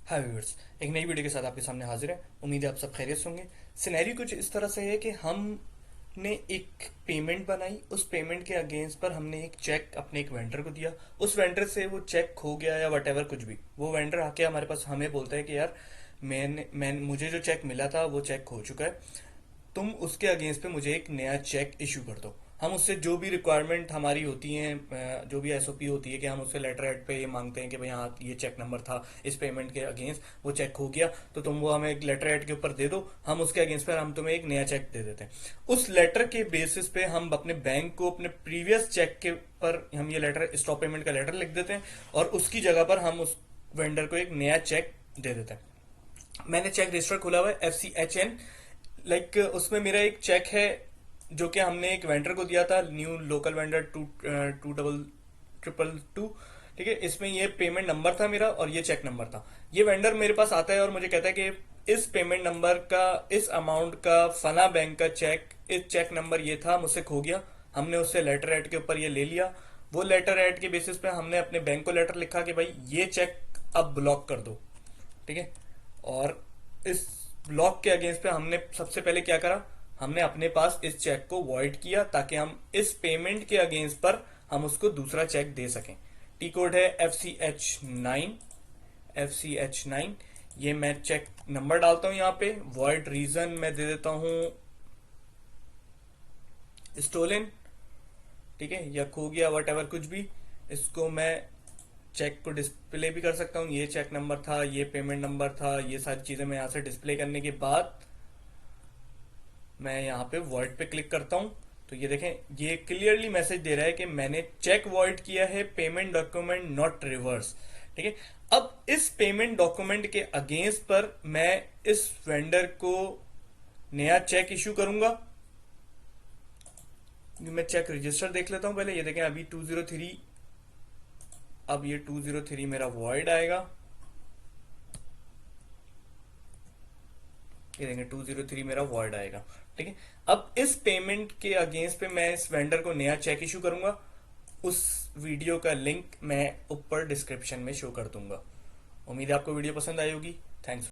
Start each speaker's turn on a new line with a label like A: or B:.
A: हाय viewers, एक नई video के साथ आपके सामने हाजिर है। उम्मीद है आप सब खैरियत से होंगे। सिनेरियो कुछ इस तरह से है कि हमने एक पेमेंट बनाई, उस पेमेंट के अगेंस्ट पर हमने एक चेक अपने एक वेंडर को दिया। उस वेंडर से वो चेक खो गया या वट एवर कुछ भी, वो वेंडर आके हमारे पास हमें बोलता है कि यार मैं मुझे जो चेक मिला था वो चेक खो चुका है, तुम उसके अगेंस्ट पे मुझे एक नया चेक इशू कर दो। हम उससे जो भी रिक्वायरमेंट हमारी होती है, जो भी एसओपी होती है कि हम उससे लेटर हेड पे ये मांगते हैं कि भाई हाँ ये चेक नंबर था, इस पेमेंट के अगेंस्ट वो चेक हो गया, तो तुम वो हमें एक लेटर हेड के ऊपर दे दो, हम उसके अगेंस्ट पर हम तुम्हें एक नया चेक दे देते हैं। उस लेटर के बेसिस पे हम अपने बैंक को अपने प्रीवियस चेक के पर हम ये लेटर स्टॉप पेमेंट का लेटर लिख देते हैं और उसकी जगह पर हम उस वेंडर को एक नया चेक दे देते हैं। मैंने चेक रजिस्टर खोला हुआ है FCHN, लाइक उसमें मेरा एक चेक है जो कि हमने एक वेंडर को दिया था, new local vendor two double triple two. ठीक है, इसमें ये पेमेंट नंबर था मेरा और ये चेक नंबर था। ये वेंडर मेरे पास आता है और मुझे कहता है कि इस पेमेंट नंबर का, इस अमाउंट का फला बैंक का चेक, इस चेक नंबर ये था, मुझसे खो गया। हमने उससे लेटर एड के ऊपर ये ले लिया। वो लेटर एड के बेसिस पे हमने अपने बैंक को लेटर लिखा कि भाई ये चेक अब ब्लॉक कर दो। ठीक है, और इस ब्लॉक के अगेंस्ट पे हमने सबसे पहले क्या करा, हमने अपने पास इस चेक को वॉइड किया ताकि हम इस पेमेंट के अगेंस्ट पर हम उसको दूसरा चेक दे सकें। टी कोड है FCH9। ये मैं चेक नंबर डालता हूं यहाँ पे, वॉइड रीजन मैं दे देता हूं स्टोलन। ठीक है, या खो गया वट एवर कुछ भी। इसको मैं चेक को डिस्प्ले भी कर सकता हूँ, ये चेक नंबर था, ये पेमेंट नंबर था, ये सारी चीजें मैं यहाँ से डिस्प्ले करने के बाद मैं यहाँ पे वॉइड पे क्लिक करता हूँ। तो ये देखें, ये क्लियरली मैसेज दे रहा है कि मैंने चेक वॉइड किया है, पेमेंट डॉक्यूमेंट नॉट रिवर्स। ठीक है, अब इस पेमेंट डॉक्यूमेंट के अगेंस्ट पर मैं इस वेंडर को नया चेक इशू करूंगा। मैं चेक रजिस्टर देख लेता हूं पहले। ये देखें, अभी 203, अब ये 203 मेरा वॉइड आएगा। ये देखेंगे 203 मेरा वॉइड आएगा। ठीक है, अब इस पेमेंट के अगेंस्ट पे मैं इस वेंडर को नया चेक इशू करूंगा। उस वीडियो का लिंक मैं ऊपर डिस्क्रिप्शन में शो कर दूंगा। उम्मीद है आपको वीडियो पसंद आई होगी। थैंक्स।